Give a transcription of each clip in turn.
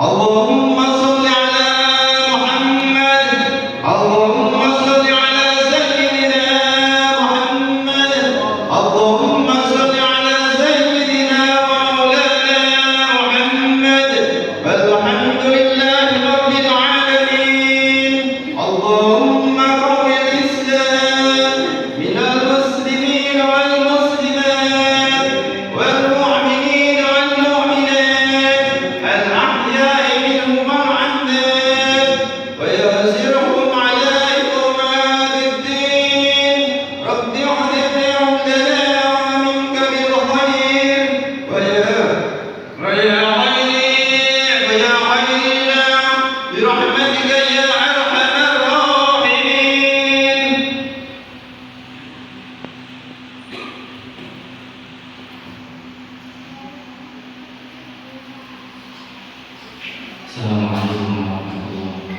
اللهم صل على محمد. اللهم صل على سيدنا محمد. اللهم صل على سيدنا ومولانا محمد. والحمد لله رب العالمين. اللهم قوي الإسلام من المسلمين والمسلمات والمؤمنين والمؤمنات الأحياء منهم والأموات، ويسرهم على إقامة الدين. رب اعذبهم لنا ومنك بالخير ويا غيرنا برحمتك يا أرحم الراحمين. Assalamualaikum warahmatullahi wabarakatuh.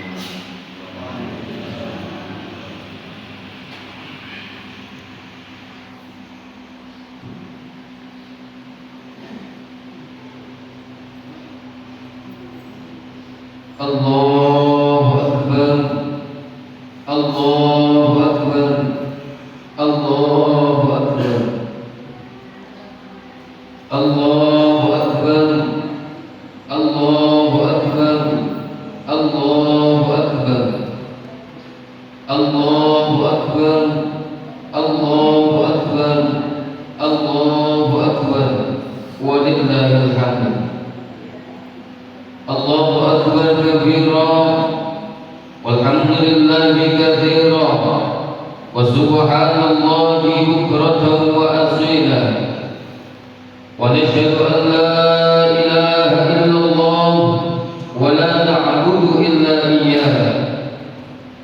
Allahu Akbar. Allahu Akbar. Allahu Akbar. Allahu Akbar. Allahu Akbar. Allahu Akbar. Allahu Akbar. Allahu Akbar. Allahu Akbar. Walillahil hamd. Allahu Akbar kabira walhamdulillahi katsira wa subhanallahi bukratan wa asila wa nashhadu an la ilaha illallah wa la na'budu illa iyyah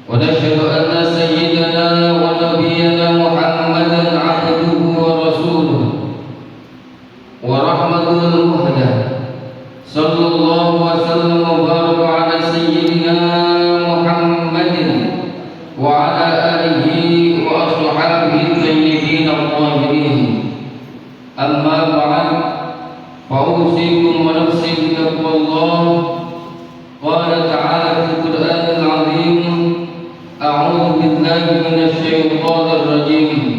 wa nashhadu anna sayyidana wa nabiyyana Muhammadan 'abduhu wa rasuluhu wa rahmatul muhdah sallallahu wa sallam wa baraka ala sayyidina Muhammadin wa ala alihi wa ashabihi tayyibin at-tahirin. Amma ba'd, fa'usikum wa nafsi bi taqwallah. Qala ta'ala fil Qur'anil 'azim, a'udzu billahi minasy syaithanir rajim.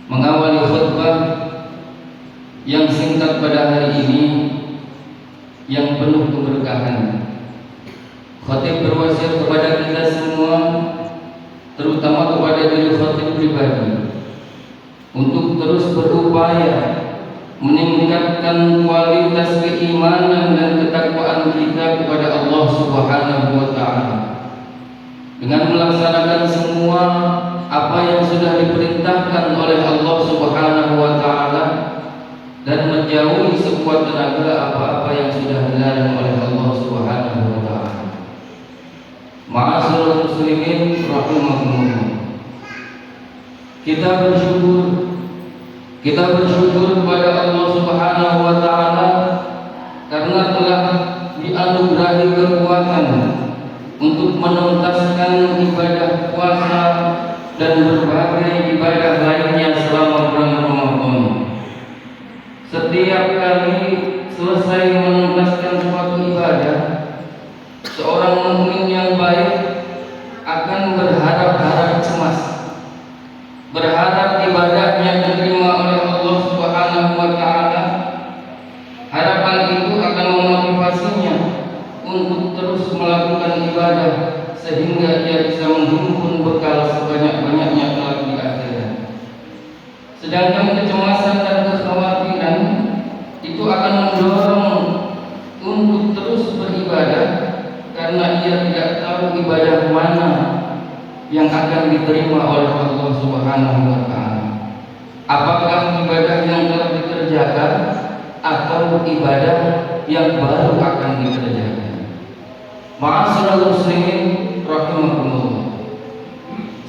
Mengawali khutbah yang singkat pada hari ini yang penuh keberkahan, khatib berwasiat kepada kita semua, terutama kepada diri khatib pribadi, untuk terus berupaya meningkatkan kualitas keimanan dan ketakwaan kita kepada Allah Subhanahu wa Ta'ala dengan melaksanakan semua apa yang sudah diperintahkan oleh Allah Subhanahu wa Ta'ala dan menjauhi sekuat tenaga apa-apa yang sudah dilarang oleh Allah Subhanahu wa Ta'ala. Ma'asyiral muslimin rahimakumullah. Kita bersyukur kepada Allah Subhanahu wa Ta'ala karena telah dianugerahi kekuatan untuk menuntaskan ibadah puasa dan berbagai ibadah lainnya selama bulan Ramadan. Setiap kali selesai menuntaskan suatu ibadah, seorang mukmin yang baik akan berharap-harap cemas, berharap ibadahnya diterima oleh Allah Subhanahu wa Ta'ala. Harapan itu akan memotivasinya untuk terus melakukan ibadah sehingga ia bisa menghimpun bekal sebanyak-banyaknya kelak di akhirat. Sedangkan kecemasan dan kekhawatiran itu akan mendorong untuk terus beribadah karena ia tidak tahu ibadah mana yang akan diterima oleh Allah Subhanahu wa Ta'ala. Apakah ibadah yang telah dikerjakan atau ibadah yang baru akan dikerjakan. Ma'asyiral muslimin rahimakumullah.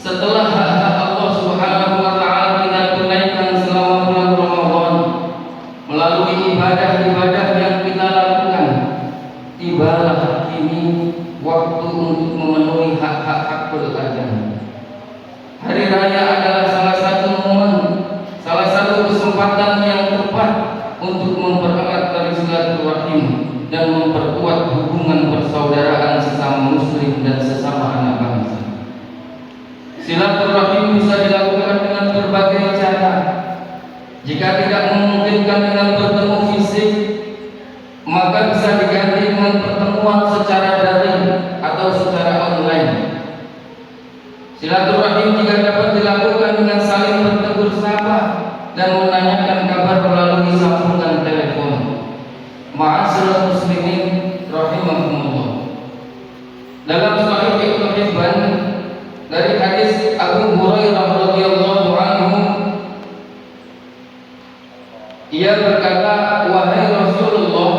Setelah hak-hak Allah Subhanahu wa taala kita tunaikan selama bulan Ramadan melalui ibadah-ibadah yang kita lakukan, tibalah kini waktu untuk memenuhi hak-hak hakul adan. Hari raya adalah salah satu momen, salah satu kesempatan yang tepat untuk mempererat tali silaturahim dan memperkuat hubungan persaudaraan sesama muslim dan sesama anak bangsa. Silaturahim bisa dilakukan dengan berbagai cara. Jika tidak memungkinkan dengan bertemu fisik, maka bisa diganti dengan pertemuan secara daring atau secara online. Silaturahim juga dapat dilakukan dengan saling bertegur sapa dan menanyakan kabar melalui sambungan telepon. Ma'asyiral muslimin rahimakumullah. Dalam Sahih Ibnu Hibban dari hadis Abu Hurairah radhiyallahu anhu, ia berkata, "Wahai Rasulullah,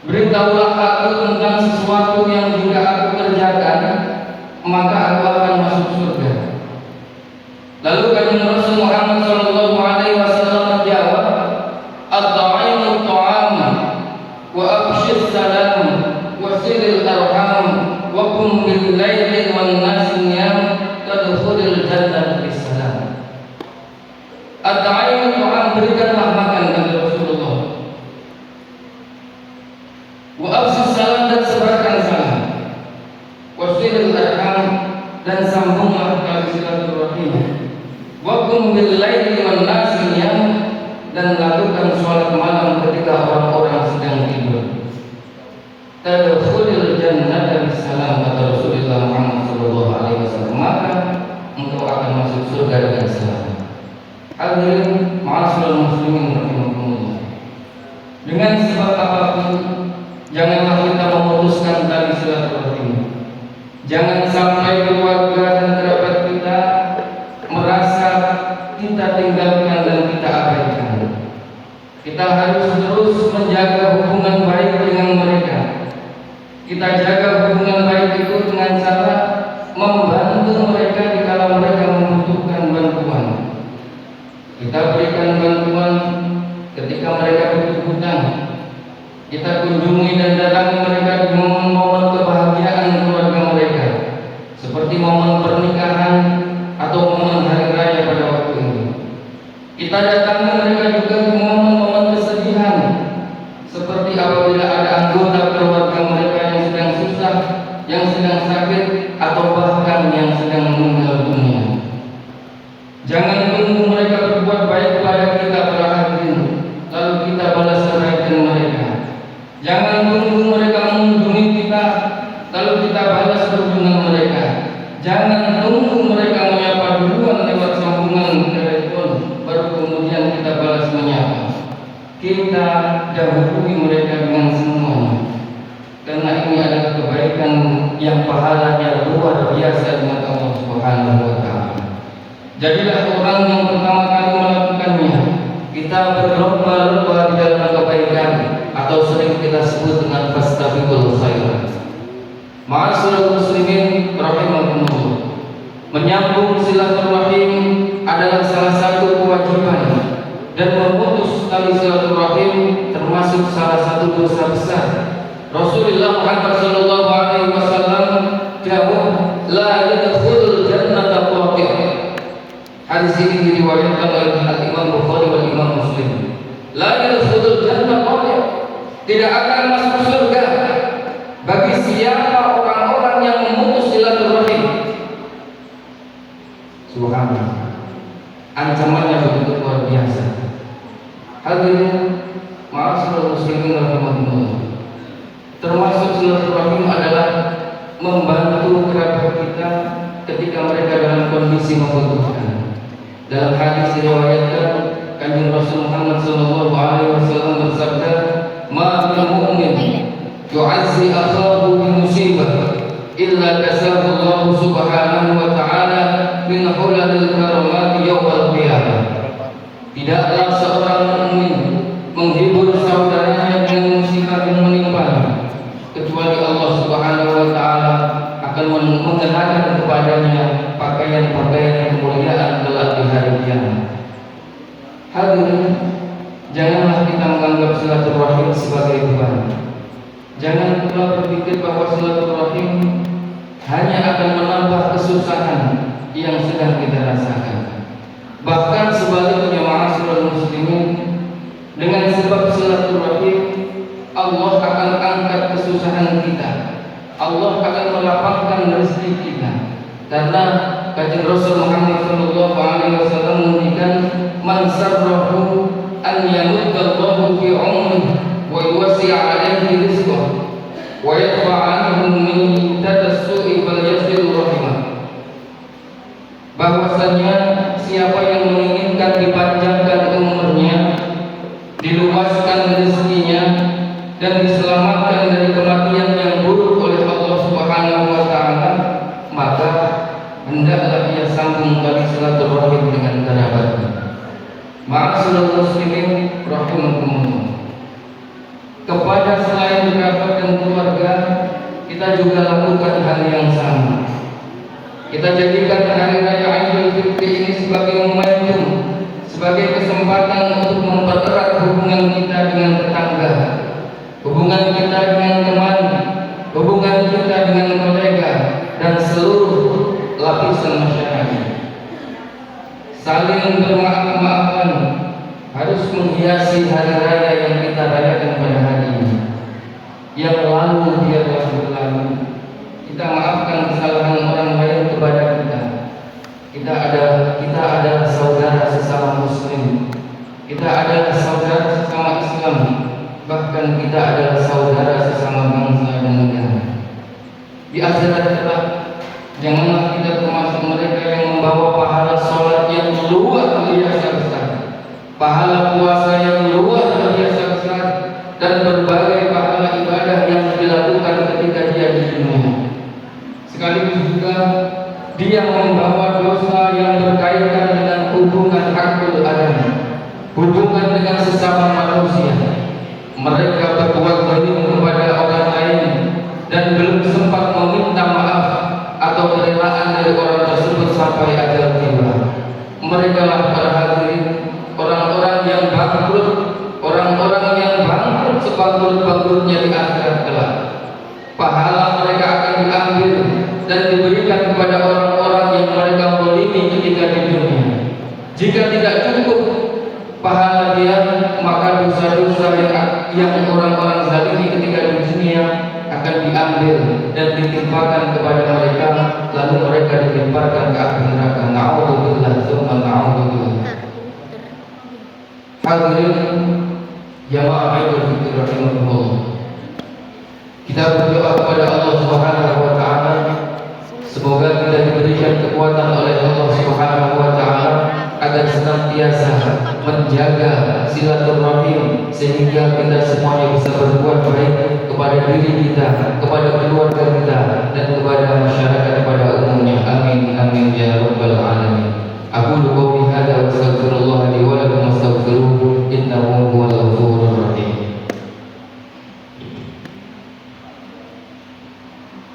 beritahulah aku tentang sesuatu yang jika aku kerjakan, maka aku akan masuk surga." Lalu kanjeng Rasul Muhammad sallallahu alaihi wasallam menjawab, "At-ta'imu at-ta'am wa afshis salam wa silil arham wa qum bil laili wan nas niyam tadkhulul jannata bisalam." At-ta'imu at-ta'am, berikanlah makan, kata Rasulullah. Wa afshis salam, dan sebarkan salam. Wa silil arham, dan sambunglah tali silaturahim. Wa qum bil laili wan nas niyam, dan lakukan sholat malam ketika orang-orang sedang tidur. Tadkhulul jannata bisalam, kata Rasulullah Muhammad sallallahu alaihi wasallam, maka engkau akan masuk surga dengan selamat. Hadirin ma'asyiral muslimin rahimakumullah. Dengan sebab apapun, janganlah kita memutuskan tali silaturahim. Jangan sampai keluarga dan kerabat kita merasa kita tinggalkan dan kita abaikan. Kita harus terus menjaga hubungan baik dengan mereka. Kita jaga hubungan baik itu dengan cara membantu mereka jika mereka membutuhkan bantuan. Kita berikan bantuan ketika mereka butuh hutang. Kita kunjungi dan datangi mereka di momen-momen kebahagiaan keluarga mereka, seperti momen pernikahan atau momen hari raya pada waktu ini. Kita datangi mereka juga di momen-momen kesedihan, seperti apabila ada anggota keluarga mereka yang sedang susah, yang sedang sakit, atau bahkan yang sedang meninggal dunia. Jangan tunggu mereka berbuat baik kepada kita para hadirin, lalu kita balas kebaikan mereka. Jangan tunggu mereka mengunjungi kita, lalu kita balas kunjungan mereka. Jangan tunggu mereka menyapa duluan lewat sambungan telepon, baru kemudian kita balas menyapa. Kita dahului mereka dengan semuanya, karena ini adalah kebaikan yang pahalanya luar biasa dengan Allah Subhanahu wa taala. Jadilah orang yang pertama kali melakukannya. Kita berlomba-lomba di dalam kebaikan, atau sering kita sebut dengan fastabiqul khairat. Ma'asyiral muslimin rahimakumullah. Menyambung silaturahim adalah salah satu kewajiban, dan memutus tali silaturahim termasuk salah satu dosa besar. Rasulullah Muhammad sallallahu alaihi wasallam jawab, "La yadkhulul jannata qati'." Hadis ini diriwayatkan oleh Imam Bukhari dan Imam Muslim. La yadkhulul jannata qati', tidak akan masuk surga bagi siapa orang-orang yang memutus silaturahim. Subhanallah, ancamannya begitu luar biasa. Hadirin ma'asyiral muslimin rahimakumullah. Termasuk silaturahim adalah membantu kerabat kita ketika mereka dalam kondisi membutuhkan. Dalam hadis diriwayatkan, kanjeng Rasul Muhammad sallallahu alaihi wasallam bersabda, "Ma min mu'min yu'azzi akhahu bi musibah illa kasahu Allah subhanahu wa ta'ala min hulalil karamati yawmal qiyamah." Tidaklah seorang mukmin menghibur mengenakan kepadanya pakaian-pakaian kemuliaan kelak di hari kiamat. Hadirin, janganlah kita menganggap silaturahim sebagai beban. Jangan pula berpikir bahwa silaturahim hanya akan menambah kesusahan yang sedang kita rasakan. Bahkan sebaliknya, ma'asyiral muslimin, dengan sebab silaturahim Allah akan angkat kesusahan kita. Allah akan melapangkan rezeki kita. Karena Kanjeng Rasul Muhammad sallallahu alaihi wasallam mengingatkan, man sarrahu an yamudallahu fi umrihi wa yuwasi' alaihi rizqahu wa yadfa' anhu min tadassu'i fal yasil rahimah. Bahwasanya siapa yang menginginkan dipanjangkan umurnya, diluaskan rezekinya, dan diselamatkan dari kematian yang buruk oleh Allah Subhanahu wa taala, maka hendaklah ia sambung tali silaturahim dengan kerabatnya. Ma'asyiral muslimin rahimakumullah. Kepada selain kerabat dan keluarga, kita juga lakukan hal yang sama. Kita jadikan hari raya Idul Fitri ini sebagai momentum, sebagai kesempatan untuk mempererat hubungan kita dengan tetangga, hubungan kita dengan teman, hubungan kita dengan kolega, dan seluruh lapisan masyarakat. Saling bermaaf-maafan harus menghiasi hari raya yang kita rayakan pada hari ini. Yang lalu biarlah berlalu. Kita maafkan kesalahan orang lain kepada kita. Kita adalah saudara sesama muslim. Kita adalah saudara sesama Islam. Bahkan kita adalah saudara sesama bangsa dan negara. Di akhirat kelak, janganlah kita termasuk mereka yang membawa pahala sholat yang luar biasa besar, pahala puasa yang luar biasa besar, dan berbagai pahala ibadah yang dilakukan ketika dia di dunia. Sekaligus juga dia membawa dosa yang berkaitan dengan hubungan hakul adam, hubungan dengan sesama manusia. Mereka berbuat zalim kepada orang lain dan belum sempat meminta maaf atau kerelaan dari orang tersebut sampai ajal tiba. Mereka lah para hadirin, orang-orang yang bangkrut, orang-orang yang bangkrut sebangkrut-bangkrutnya di akhirat kelak. Pahala mereka akan diambil dan diberikan kepada orang-orang yang mereka zalimi ketika di dunia. Jika tidak cukup pahala dia, maka dosa-dosa yang orang-orang zalimi ketika di dunia akan diambil dan ditimpakan kepada mereka, lalu mereka dilemparkan ke api neraka. Na'udzubillah, tsumma na'udzubillah. Hadirin jamaah Idul Fitri rahimakumullah. Kita berdoa kepada Allah Subhanahu wa taala, semoga kita diberikan kekuatan oleh Allah Subhanahu wa taala agar senantiasa menjaga silaturahim, sehingga kita semuanya bisa berbuat baik kepada diri kita, kepada keluarga kita, dan kepada masyarakat pada umumnya. Amin amin ya rabbal alamin. Aku qouli hadza wa astaghfirullah li wa lakum wastaghfiruhu innahu huwal ghafurur rahim.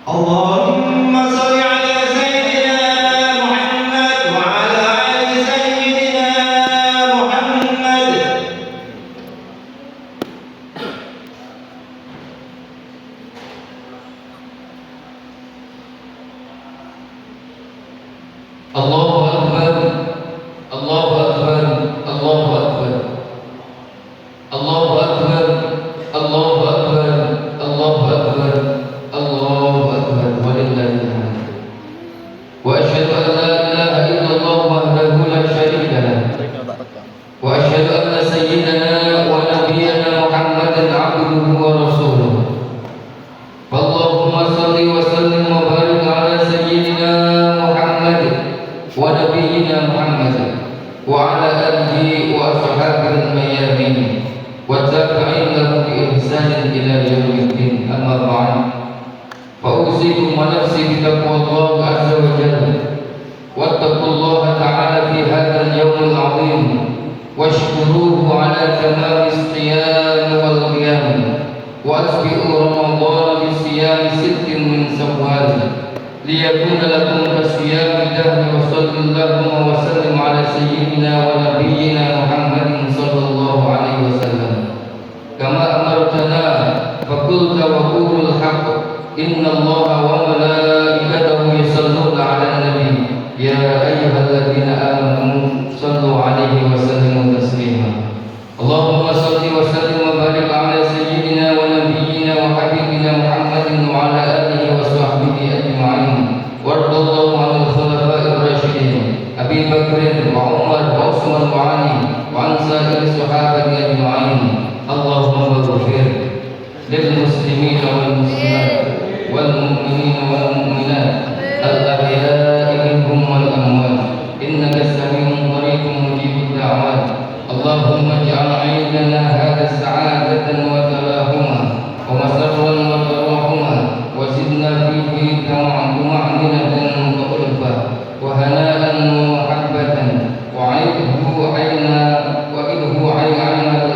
Allahumma shalli ala sayyidina Muhammad wa ala ali sayyidina Muhammad. Allahu akbar, Allahu akbar, Allahu akbar, Allahu akbar, Allahu akbar, Allahu akbar, Allahu akbar, walillahil hamd. Wa asyhadu an la ilaha illallah wahdahu la syarika lah, wa asyhadu anna sayyidana wa nabiyyana Muhammadan abduhu wa rasuluh. Allahumma shalli wa sallim wa barik ala sayyidina Muhammad wa nabiyyina Muhammad wa ala alihi wa ashabihi al-mayyamin wa tabi'in lahum bi ihsanin ila yaumiddin. Amma ba'd. Fa'usikum wa nafsi bi taqwallah azza wa jalla wattaqullaha ta'ala fi hadzal yawmil 'azim washkuruhu ala tamamis qiyam wal qiyam wa asbi'u ramadhan bi siyam sittin min Syawal ليكون لكم كصيام الدهر وصل اللهم وسلم على سيدنا ونبينا محمد صلى الله عليه وسلم كما أمرتنا فقلت وقولوا الحق إن الله وملائكته يصلون على النبي يا أيها الذين آمنوا صلوا عليه وسلموا تسليما اللهم صل وسلم وبارك على سيدنا ونبينا وحبيبنا محمد وعلى آله وصحبه أجمعين وارض الله عن الخلفاء الراشدين أبي بكر وعمر وعثمان وعلي وعن سائر الصحابة أجمعين اللهم اغفر للمسلمين والمسلمات والمؤمنين والمؤمنات الأحياء منهم والأموات إنك سميع قريب مجيب الدعوات اللهم اجعل عيدنا هذا سعادة وتلاهما ومسرا وتراحما وزدنا فيه طمأنينة وألفة وهناء ومحبة وعده عين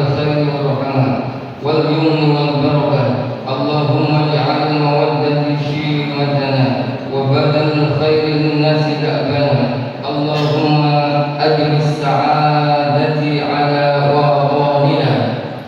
الخير والرحمة واليمن والبركة اللهم اجعل المودة شيمتنا وبدل الخير للناس دأبنا اللهم أدم السعادة على وطننا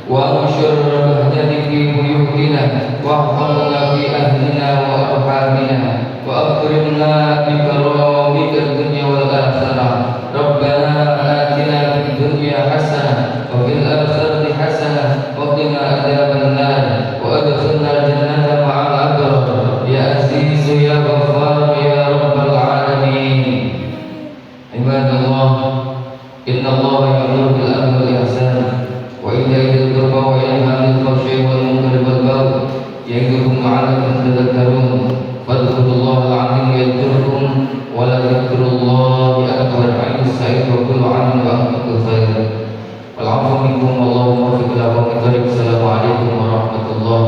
وانشر البهجة في بيوتنا واحفظنا في أهلنا وأرحامنا وأكرمنا بكرامك الدنيا والآخرة ربنا آتنا في الدنيا حسنة وفي الآخرة حسنة وقنا عذاب النار وأدخلنا الجنة مع الأبرار يا عزيز يا غفار يا رب العالمين عباد الله إن الله يأمر بالعدل والإحسان وإيتاء ذي القربى وينهى عن الفحشاء والمنكر والبغي يعظكم لعلكم تذكرون فاذكروا الله العظيم يذكركم ولذكر الله أكبر عند السعيد وكل عام وأنتم بخير والعفو منكم والله موفق إلى قوم الطريق السلام عليكم ورحمة الله